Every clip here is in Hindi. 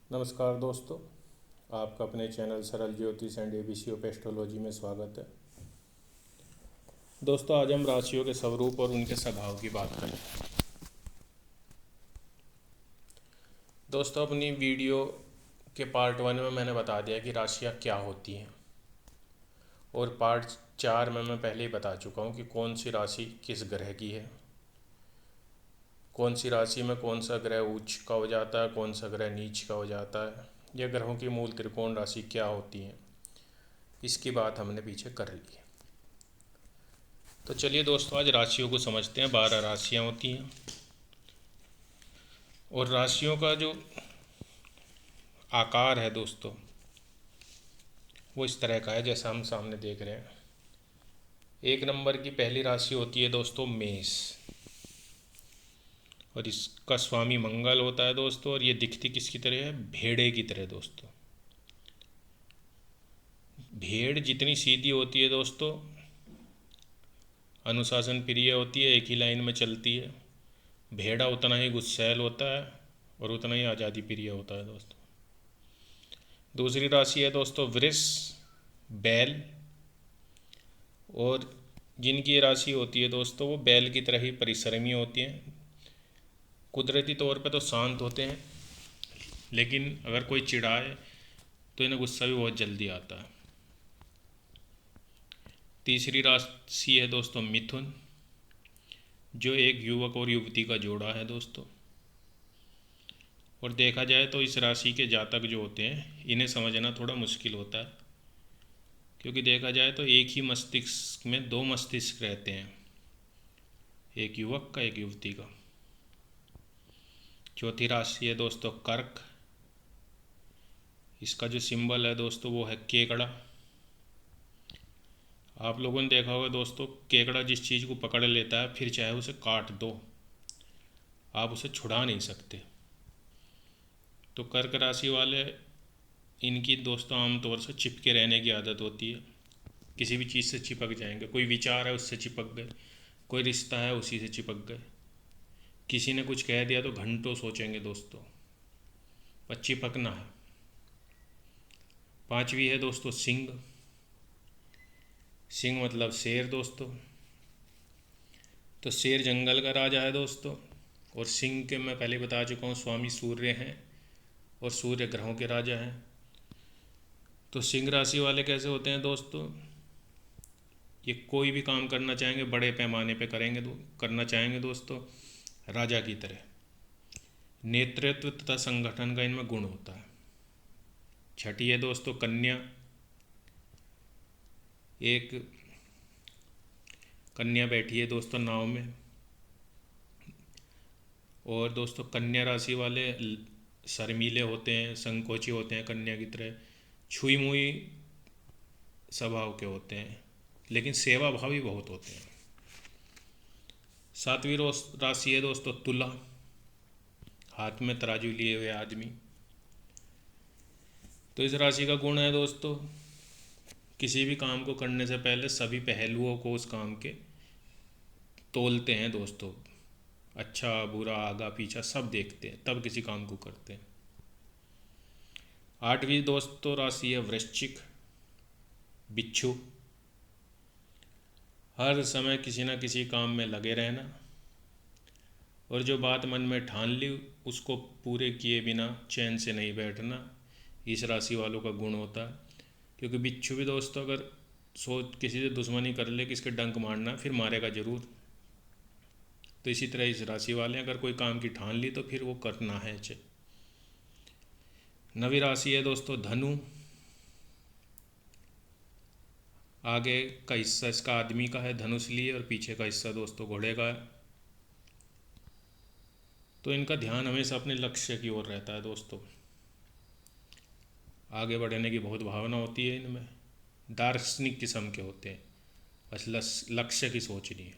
नमस्कार दोस्तों, आपका अपने चैनल सरल ज्योतिष एंड एबीसी ऑफ एस्ट्रोलॉजी में स्वागत है। दोस्तों, आज हम राशियों के स्वरूप और उनके स्वभाव की बात करें। दोस्तों, अपनी वीडियो के पार्ट 1 में मैंने बता दिया कि राशियाँ क्या होती हैं, और पार्ट 4 में मैं पहले ही बता चुका हूँ कि कौन सी राशि किस ग्रह की है, कौन सी राशि में कौन सा ग्रह उच्च का हो जाता है, कौन सा ग्रह नीच का हो जाता है, या ग्रहों की मूल त्रिकोण राशि क्या होती हैं, इसकी बात हमने पीछे कर ली है। तो चलिए दोस्तों, आज राशियों को समझते हैं। 12 राशियाँ होती हैं, और राशियों का जो आकार है दोस्तों, वो इस तरह का है जैसा हम सामने देख रहे हैं। 1 नंबर की पहली राशि होती है दोस्तों मेष, और इसका स्वामी मंगल होता है दोस्तों। और ये दिखती किसकी तरह है? भेड़े की तरह दोस्तों। भेड़ जितनी सीधी होती है दोस्तों, अनुशासन प्रिय होती है, एक ही लाइन में चलती है, भेड़ा उतना ही गुस्सैल होता है और उतना ही आज़ादी प्रिय होता है दोस्तों। दूसरी राशि है दोस्तों वृष, बैल। और जिनकी ये राशि होती है दोस्तों, वो बैल की तरह ही परिश्रमी होती हैं। कुदरती तौर पे तो शांत होते हैं, लेकिन अगर कोई चिढ़ाए तो इन्हें गुस्सा भी बहुत जल्दी आता है। तीसरी राशि है दोस्तों मिथुन, जो एक युवक और युवती का जोड़ा है दोस्तों। और देखा जाए तो इस राशि के जातक जो होते हैं, इन्हें समझना थोड़ा मुश्किल होता है, क्योंकि देखा जाए तो एक ही मस्तिष्क में 2 मस्तिष्क रहते हैं, एक युवक का एक युवती का। चौथी राशि है दोस्तों कर्क, इसका जो सिंबल है दोस्तों वो है केकड़ा। आप लोगों ने देखा होगा दोस्तों, केकड़ा जिस चीज़ को पकड़ लेता है, फिर चाहे उसे काट दो, आप उसे छुड़ा नहीं सकते। तो कर्क राशि वाले, इनकी दोस्तों आमतौर से चिपके रहने की आदत होती है। किसी भी चीज़ से चिपक जाएंगे, कोई विचार है उससे चिपक गए, कोई रिश्ता है उसी से चिपक गए, किसी ने कुछ कह दिया तो घंटों सोचेंगे दोस्तों, पर चिपकना है। पांचवी है दोस्तों सिंह। सिंह मतलब शेर दोस्तों। तो शेर जंगल का राजा है दोस्तों, और सिंह के मैं पहले बता चुका हूँ स्वामी सूर्य हैं, और सूर्य ग्रहों के राजा हैं। तो सिंह राशि वाले कैसे होते हैं दोस्तों? ये कोई भी काम करना चाहेंगे बड़े पैमाने पे करेंगे, करना चाहेंगे दोस्तों, राजा की तरह। नेतृत्व तथा संगठन का इनमें गुण होता है। छठी है दोस्तों कन्या। एक कन्या बैठी है दोस्तों नाव में, और दोस्तों कन्या राशि वाले शर्मीले होते हैं, संकोची होते हैं, कन्या की तरह छुई मुई स्वभाव के होते हैं, लेकिन सेवा भावी बहुत होते हैं। सातवीं राशि है दोस्तों तुला, हाथ में तराजू लिए हुए आदमी। तो इस राशि का गुण है दोस्तों, किसी भी काम को करने से पहले सभी पहलुओं को उस काम के तोलते हैं दोस्तों, अच्छा बुरा आगा पीछा सब देखते हैं, तब किसी काम को करते हैं। आठवीं दोस्तों राशि है वृश्चिक, बिच्छू। हर समय किसी न किसी काम में लगे रहना, और जो बात मन में ठान ली उसको पूरे किए बिना चैन से नहीं बैठना, इस राशि वालों का गुण होता है। क्योंकि बिच्छू भी दोस्तों अगर सोच किसी से दुश्मनी कर ले कि इसके डंक मारना, फिर मारेगा ज़रूर। तो इसी तरह इस राशि वाले अगर कोई काम की ठान ली तो फिर वो करना है। नवी राशि है दोस्तों धनु। आगे का हिस्सा इसका आदमी का है धनुष लिए, और पीछे का हिस्सा दोस्तों घोड़े का है। तो इनका ध्यान हमेशा अपने लक्ष्य की ओर रहता है दोस्तों, आगे बढ़ने की बहुत भावना होती है इनमें, दार्शनिक किस्म के होते हैं, बस लक्ष्य की सोच नहीं है।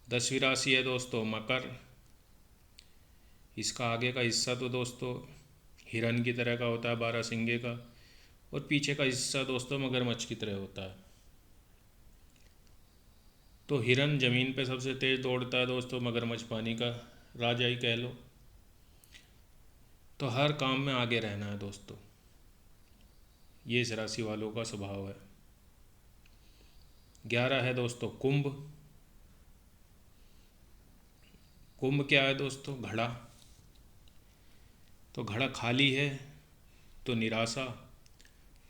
10वीं राशि है दोस्तों मकर। इसका आगे का हिस्सा तो दोस्तों हिरन की तरह का होता है, 12 सिंगे का, और पीछे का हिस्सा दोस्तों मगरमच्छ की तरह होता है। तो हिरन ज़मीन पे सबसे तेज़ दौड़ता है दोस्तों, मगरमच्छ पानी का राजा ही कह लो। तो हर काम में आगे रहना है दोस्तों, ये इस राशि वालों का स्वभाव है। 11 है दोस्तों कुंभ। कुंभ क्या है दोस्तों? घड़ा। तो घड़ा खाली है तो निराशा,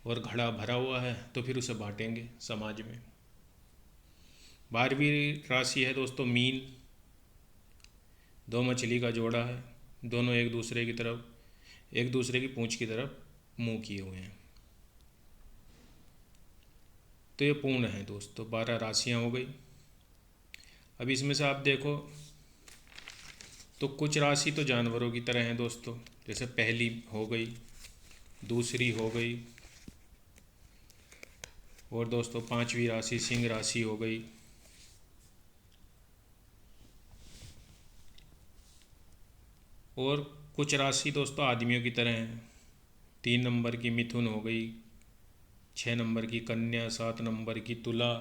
और घड़ा भरा हुआ है तो फिर उसे बांटेंगे समाज में। 12वीं राशि है दोस्तों मीन। दो मछली का जोड़ा है, दोनों एक दूसरे की पूंछ की तरफ मुंह किए हुए हैं। तो ये पूर्ण है दोस्तों, 12 राशियां हो गई। अब इसमें से आप देखो तो कुछ राशि तो जानवरों की तरह हैं दोस्तों, जैसे पहली हो गई, दूसरी हो गई, और दोस्तों 5वीं राशि सिंह राशि हो गई। और कुछ राशि दोस्तों आदमियों की तरह हैं। 3 नंबर की मिथुन हो गई, 6 नंबर की कन्या, 7 नंबर की तुला,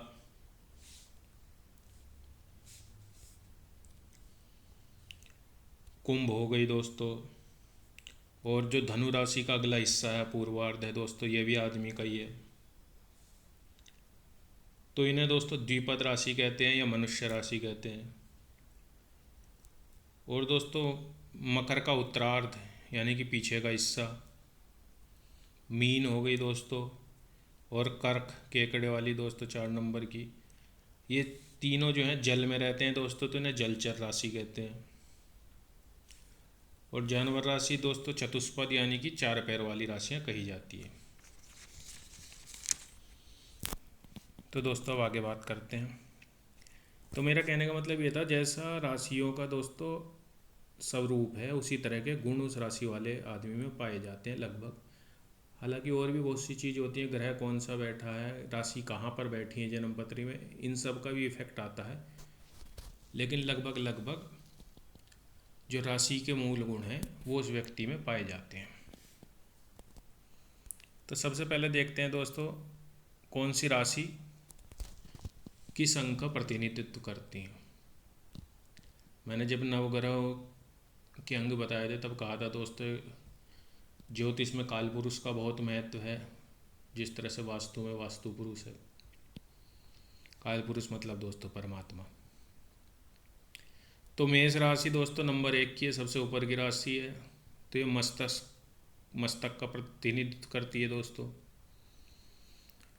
कुंभ हो गई दोस्तों। और जो धनु राशि का अगला हिस्सा है पूर्वार्ध है दोस्तों, ये भी आदमी का ही है। तो इन्हें दोस्तों द्विपद राशि कहते हैं या मनुष्य राशि कहते हैं। और दोस्तों मकर का उत्तरार्ध यानी कि पीछे का हिस्सा, मीन हो गई दोस्तों, और कर्क केकड़े वाली दोस्तों 4 नंबर की, ये तीनों जो हैं जल में रहते हैं दोस्तों, तो इन्हें जलचर राशि कहते हैं। और जानवर राशि दोस्तों चतुष्पद यानी कि 4 पैर वाली राशियां कही जाती है। तो दोस्तों अब आगे बात करते हैं। तो मेरा कहने का मतलब ये था, जैसा राशियों का दोस्तों स्वरूप है उसी तरह के गुण उस राशि वाले आदमी में पाए जाते हैं लगभग। हालांकि और भी बहुत सी चीज़ होती है, ग्रह कौन सा बैठा है, राशि कहाँ पर बैठी है जन्म पत्री में, इन सब का भी इफेक्ट आता है। लेकिन लगभग लगभग जो राशि के मूल गुण हैं वो उस व्यक्ति में पाए जाते हैं। तो सबसे पहले देखते हैं दोस्तों कौन सी राशि किस अंक का प्रतिनिधित्व करती है। मैंने जब नवग्रह के अंग बताए थे तब कहा था दोस्तों, ज्योतिष में काल पुरुष का बहुत महत्व है, जिस तरह से वास्तु में वास्तु पुरुष है। काल पुरुष मतलब दोस्तों परमात्मा। तो मेष राशि दोस्तों नंबर 1 की है, सबसे ऊपर की राशि है। तो ये मस्तक का प्रतिनिधित्व करती है दोस्तों।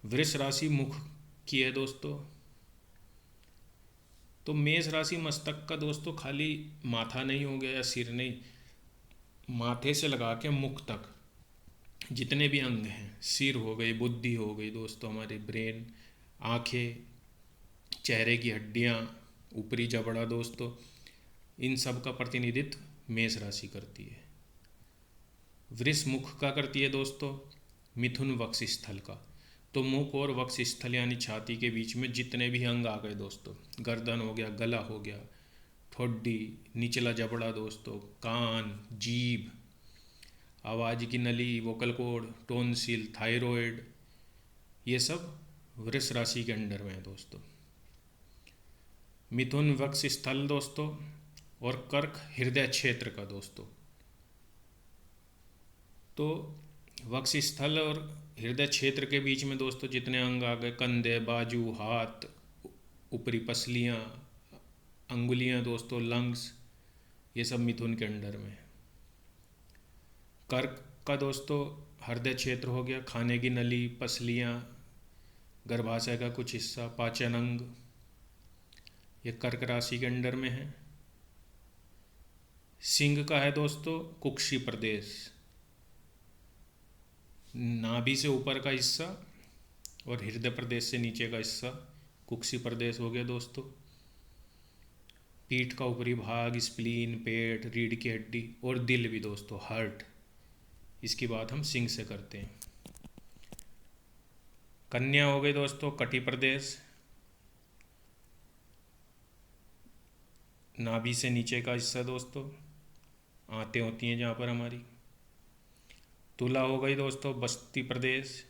वृष राशि मुख की है दोस्तों। तो मेष राशि मस्तक का दोस्तों खाली माथा नहीं हो गया या सिर नहीं, माथे से लगा के मुख तक जितने भी अंग हैं, सिर हो गई, बुद्धि हो गई दोस्तों, हमारी ब्रेन, आँखें, चेहरे की हड्डियाँ, ऊपरी जबड़ा दोस्तों, इन सब का प्रतिनिधित्व मेष राशि करती है। वृष मुख का करती है दोस्तों, मिथुन वक्ष स्थल का। तो मुख और वक्ष स्थल यानी छाती के बीच में जितने भी अंग आ गए दोस्तों, गर्दन हो गया, गला हो गया, ठोड्डी, निचला जबड़ा दोस्तों, कान, जीभ, आवाज़ की नली, वोकल कॉर्ड, टोनसिल, थायराइड, ये सब वृष राशि के अंडर में है दोस्तों। मिथुन वक्ष स्थल दोस्तों, और कर्क हृदय क्षेत्र का दोस्तों। तो वक्ष स्थल और हृदय क्षेत्र के बीच में दोस्तों जितने अंग आ गए, कंधे, बाजू, हाथ, ऊपरी पसलियाँ, अंगुलियाँ दोस्तों, लंग्स, ये सब मिथुन के अंडर में है। कर्क का दोस्तों हृदय क्षेत्र हो गया, खाने की नली, पसलियाँ, गर्भाशय का कुछ हिस्सा, पाचन अंग, ये कर्क राशि के अंडर में है। सिंह का है दोस्तों कुक्षी प्रदेश, नाभि से ऊपर का हिस्सा और हृदय प्रदेश से नीचे का हिस्सा कुक्षी प्रदेश हो गया दोस्तों। पीठ का ऊपरी भाग, स्प्लीन, पेट, रीढ़ की हड्डी और दिल भी दोस्तों, हार्ट, इसकी बात हम सिंह से करते हैं। कन्या हो गई दोस्तों कटी प्रदेश, नाभि से नीचे का हिस्सा दोस्तों, आंतें होती हैं जहाँ पर हमारी। तुला हो गई दोस्तों बस्ती प्रदेश,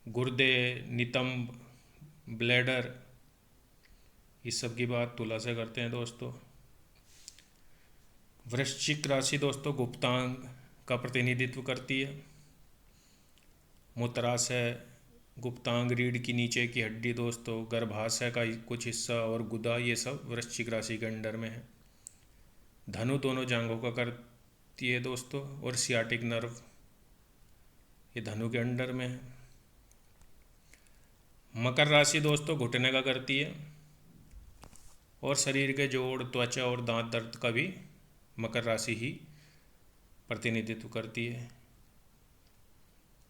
गुर्दे, नितंब, ब्लैडर, इस सब की बात तुला से करते हैं दोस्तों। वृश्चिक राशि दोस्तों गुप्तांग का प्रतिनिधित्व करती है। मूत्राशय, गुप्तांग, रीढ़ की नीचे की हड्डी दोस्तों, गर्भाशय का कुछ हिस्सा और गुदा, ये सब वृश्चिक राशि के अंडर में है। धनु दोनों जांघों का करती है दोस्तों, और सियाटिक नर्व ये धनु के अंडर में है। मकर राशि दोस्तों घुटने का करती है, और शरीर के जोड़, त्वचा और दांत दर्द का भी मकर राशि ही प्रतिनिधित्व करती है।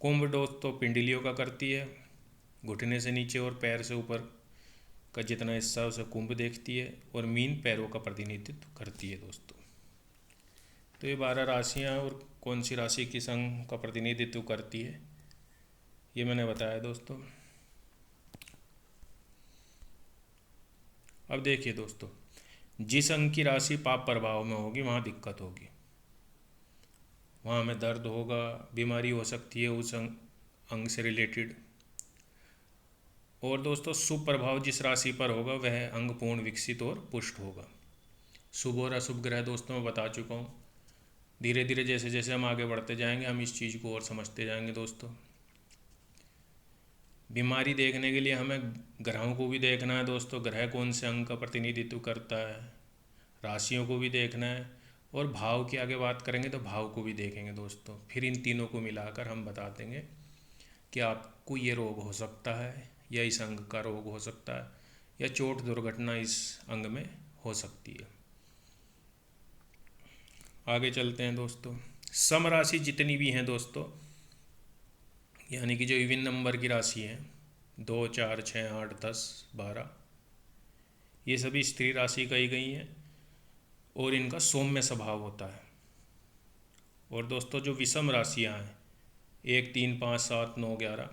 कुंभ दोस्तों पिंडलियों का करती है, घुटने से नीचे और पैर से ऊपर का जितना हिस्सा उसे कुंभ देखती है, और मीन पैरों का प्रतिनिधित्व करती है दोस्तों। तो ये 12 राशियाँ और कौन सी राशि किस अंग का प्रतिनिधित्व करती है ये मैंने बताया दोस्तों। अब देखिए दोस्तों, जिस अंग की राशि पाप प्रभाव में होगी वहाँ दिक्कत होगी, वहाँ हमें दर्द होगा, बीमारी हो सकती है उस अंग से रिलेटेड। और दोस्तों शुभ प्रभाव जिस राशि पर होगा वह अंग पूर्ण विकसित और पुष्ट होगा। शुभ और अशुभ ग्रह दोस्तों मैं बता चुका हूँ। धीरे धीरे जैसे जैसे हम आगे बढ़ते जाएंगे हम इस चीज़ को और समझते जाएंगे दोस्तों। बीमारी देखने के लिए हमें ग्रहों को भी देखना है दोस्तों, ग्रह कौन से अंग का प्रतिनिधित्व करता है, राशियों को भी देखना है, और भाव की आगे बात करेंगे तो भाव को भी देखेंगे दोस्तों। फिर इन तीनों को मिलाकर हम बता देंगे कि आपको ये रोग हो सकता है, या इस अंग का रोग हो सकता है, या चोट दुर्घटना इस अंग में हो सकती है। आगे चलते हैं दोस्तों। सम राशि जितनी भी हैं दोस्तों, यानी कि जो इवन नंबर की राशि हैं 2, 4, 6, 8, 10, 12, ये सभी स्त्री राशि कही गई हैं, और इनका सौम्य स्वभाव होता है। और दोस्तों जो विषम राशियां हैं 1, 3, 5, 7, 9, 11,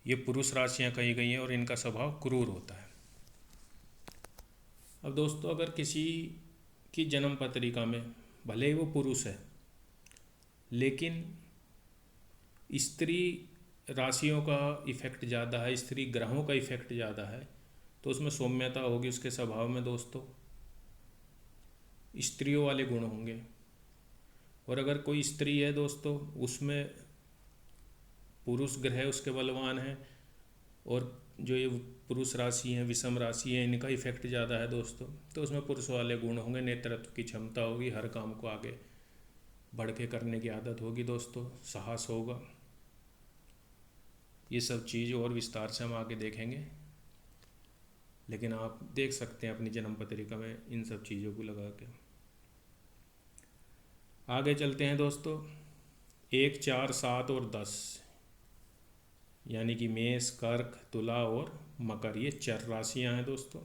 ये पुरुष राशियां कही गई हैं, और इनका स्वभाव क्रूर होता है। अब दोस्तों अगर किसी की जन्म पत्रिका में भले ही वो पुरुष है, लेकिन स्त्री राशियों का इफेक्ट ज़्यादा है, स्त्री ग्रहों का इफेक्ट ज़्यादा है, तो उसमें सौम्यता होगी उसके स्वभाव में दोस्तों, स्त्रियों वाले गुण होंगे। और अगर कोई स्त्री है दोस्तों उसमें पुरुष ग्रह उसके बलवान है, और जो ये पुरुष राशि है, विषम राशि है, इनका इफेक्ट ज़्यादा है दोस्तों, तो उसमें पुरुष वाले गुण होंगे, नेतृत्व की क्षमता होगी, हर काम को आगे बढ़ के करने की आदत होगी दोस्तों, साहस होगा। ये सब चीज़ और विस्तार से हम आगे देखेंगे, लेकिन आप देख सकते हैं अपनी जन्म पत्रिका में इन सब चीज़ों को लगा के। आगे चलते हैं दोस्तों। 1, 4, 7 और 10, यानी कि मेष, कर्क, तुला और मकर, ये चर राशियां हैं दोस्तों।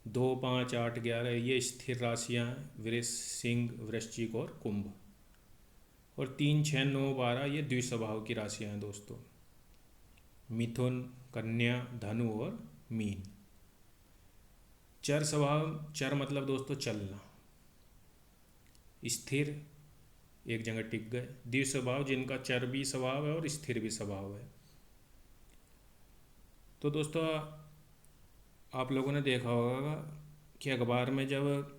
2, 5, 8, 11 ये स्थिर राशियां हैं, वृष, सिंह, वृश्चिक और कुंभ। और 3, 6, 9, 12 ये द्विस्वभाव की राशियां हैं दोस्तों, मिथुन, कन्या, धनु और मीन। चर स्वभाव, चर मतलब दोस्तों चलना, स्थिर, एक जगह टिक गए। द्विस्वभाव जिनका चर भी स्वभाव है और स्थिर भी स्वभाव है। तो दोस्तों आप लोगों ने देखा होगा कि अखबार में जब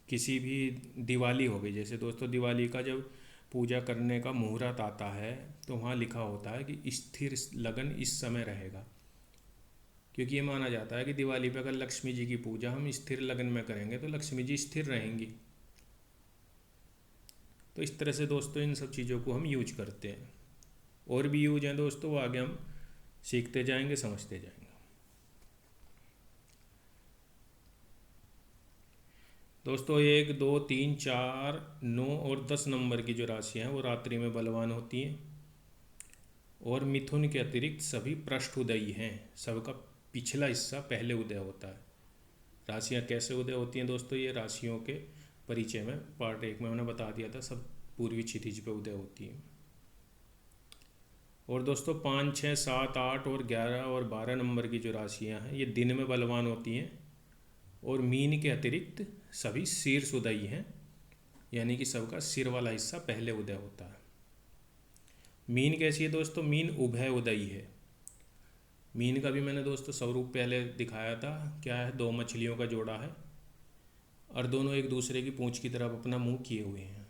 किसी भी दिवाली हो गई, जैसे दोस्तों दिवाली का जब पूजा करने का मुहूर्त आता है तो वहाँ लिखा होता है कि स्थिर लगन इस समय रहेगा, क्योंकि ये माना जाता है कि दिवाली पे अगर लक्ष्मी जी की पूजा हम स्थिर लगन में करेंगे तो लक्ष्मी जी स्थिर रहेंगी। तो इस तरह से दोस्तों इन सब चीज़ों को हम यूज करते हैं, और भी यूज हैं दोस्तों, वो आगे हम सीखते जाएंगे, समझते जाएंगे। दोस्तों 1, 2, 3, 4, 9 और 10 नंबर की जो राशियाँ हैं वो रात्रि में बलवान होती हैं, और मिथुन के अतिरिक्त सभी पृष्ठ उदयी हैं, सबका पिछला हिस्सा पहले उदय होता है। राशियाँ कैसे उदय होती हैं दोस्तों, ये राशियों के परिचय में पार्ट 1 में मैंने बता दिया था, सब पूर्वी क्षितिज पे उदय होती हैं। और दोस्तों 5, 6, 7, 8 और 11 और 12 नंबर की जो राशियाँ हैं ये दिन में बलवान होती हैं, और मीन के अतिरिक्त सभी शीर्ष उदयी हैं, यानी कि सबका सिर वाला हिस्सा पहले उदय होता है। मीन कैसी है दोस्तों, मीन उभय उदयी है। मीन का भी मैंने दोस्तों स्वरूप पहले दिखाया था, क्या है, 2 मछलियों का जोड़ा है, और दोनों एक दूसरे की पूंछ की तरफ अपना मुंह किए हुए हैं।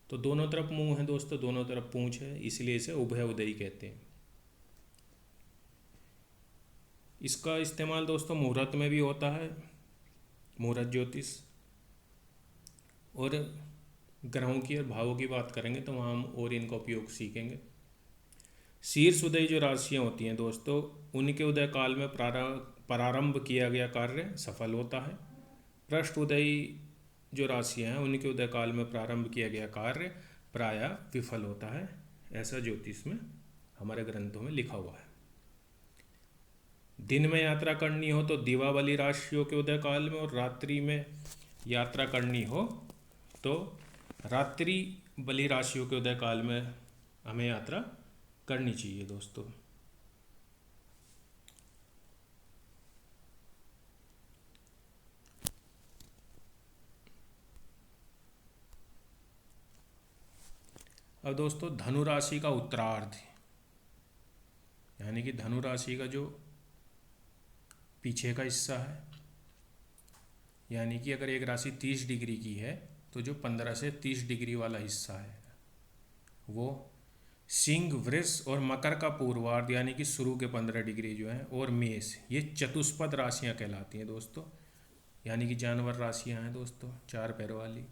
तो दोनों तरफ मुंह है दोस्तों, दोनों तरफ पूंछ है, इसलिए इसे उभय उदयी कहते हैं। इसका इस्तेमाल दोस्तों मुहूर्त में भी होता है, मुहूर्त ज्योतिष। और ग्रहों की और भावों की बात करेंगे तो वहाँ हम और इनका उपयोग सीखेंगे। शीर्ष उदयी जो राशियाँ होती हैं दोस्तों, उनके उदय काल में प्रारंभ किया गया कार्य सफल होता है। पृष्ठ उदयी जो राशियाँ हैं उनके उदय काल में प्रारंभ किया गया कार्य प्रायः विफल होता है। ऐसा ज्योतिष में हमारे ग्रंथों में लिखा हुआ है। दिन में यात्रा करनी हो तो दिवा वाली राशियों के उदय काल में, और रात्रि में यात्रा करनी हो तो रात्रि बली राशियों के उदय काल में हमें यात्रा करनी चाहिए दोस्तों। अब दोस्तों धनु राशि का उत्तरार्ध, यानी कि धनु राशि का जो पीछे का हिस्सा है, यानी कि अगर एक राशि 30 डिग्री की है तो जो 15 से 30 डिग्री वाला हिस्सा है वो सिंह, वृष और मकर का पूर्वार्ध, यानी कि शुरू के 15 डिग्री जो है, और मेष, ये चतुष्पद राशियां कहलाती हैं दोस्तों, यानी कि जानवर राशियां हैं दोस्तों, 4 पैर वाली,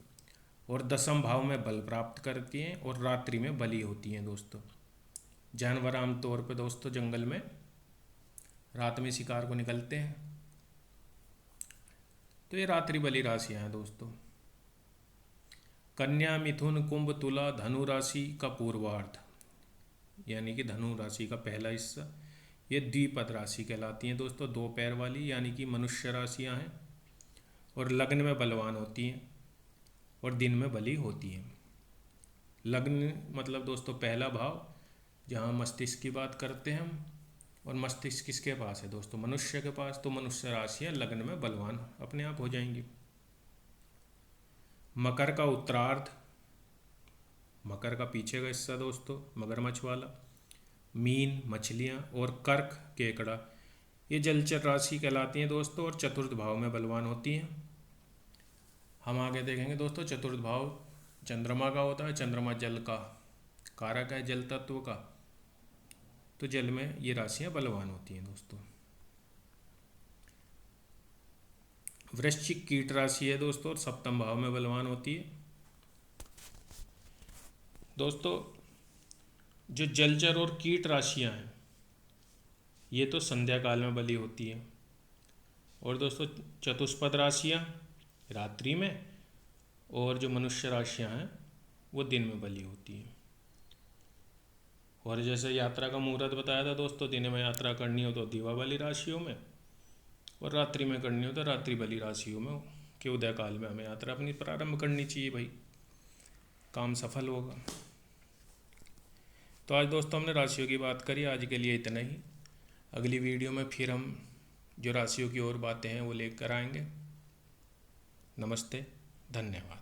और दसम भाव में बल प्राप्त करती हैं और रात्रि में बली होती हैं दोस्तों। जानवर आमतौर पर दोस्तों जंगल में रात में शिकार को निकलते हैं, तो ये रात्रि बली राशियां हैं दोस्तों। कन्या, मिथुन, कुंभ, तुला, धनु राशि का पूर्वार्ध, यानी कि धनु राशि का पहला हिस्सा, ये द्विपद राशि कहलाती हैं दोस्तों, 2 पैर वाली, यानी कि मनुष्य राशियां हैं, और लग्न में बलवान होती हैं और दिन में बली होती हैं। लग्न मतलब दोस्तों पहला भाव, जहाँ मस्तिष्क की बात करते हैं हम, और मस्तिष्क किसके पास है दोस्तों? मनुष्य के पास। तो मनुष्य राशियाँ लग्न में बलवान अपने आप हो जाएंगी। मकर का उत्तरार्ध, मकर का पीछे का हिस्सा दोस्तों मगरमच्छ वाला, मीन मछलियाँ, और कर्क केकड़ा, ये जलचर राशि कहलाती हैं दोस्तों, और चतुर्थ भाव में बलवान होती हैं। हम आगे देखेंगे दोस्तों, चतुर्थ भाव चंद्रमा का होता है। चंद्रमा जल का कारक है, जल तत्व का, तो जल में ये राशियां बलवान होती हैं दोस्तों। वृश्चिक कीट राशि है दोस्तों, और सप्तम भाव में बलवान होती है दोस्तों। जो जलचर और कीट राशियां हैं ये तो संध्या काल में बली होती है, और दोस्तों चतुष्पद राशियां रात्रि में, और जो मनुष्य राशियां हैं वो दिन में बली होती हैं। और जैसे यात्रा का मुहूर्त बताया था दोस्तों, दिन में यात्रा करनी हो तो दिवा वाली राशियों में, और रात्रि में करनी हो तो रात्रि बली राशियों में के उदय काल में हमें यात्रा अपनी प्रारंभ करनी चाहिए भाई, काम सफल होगा। तो आज दोस्तों हमने राशियों की बात करी, आज के लिए इतना ही। अगली वीडियो में फिर हम जो राशियों की और बातें हैं वो लेकर आएंगे। नमस्ते, धन्यवाद।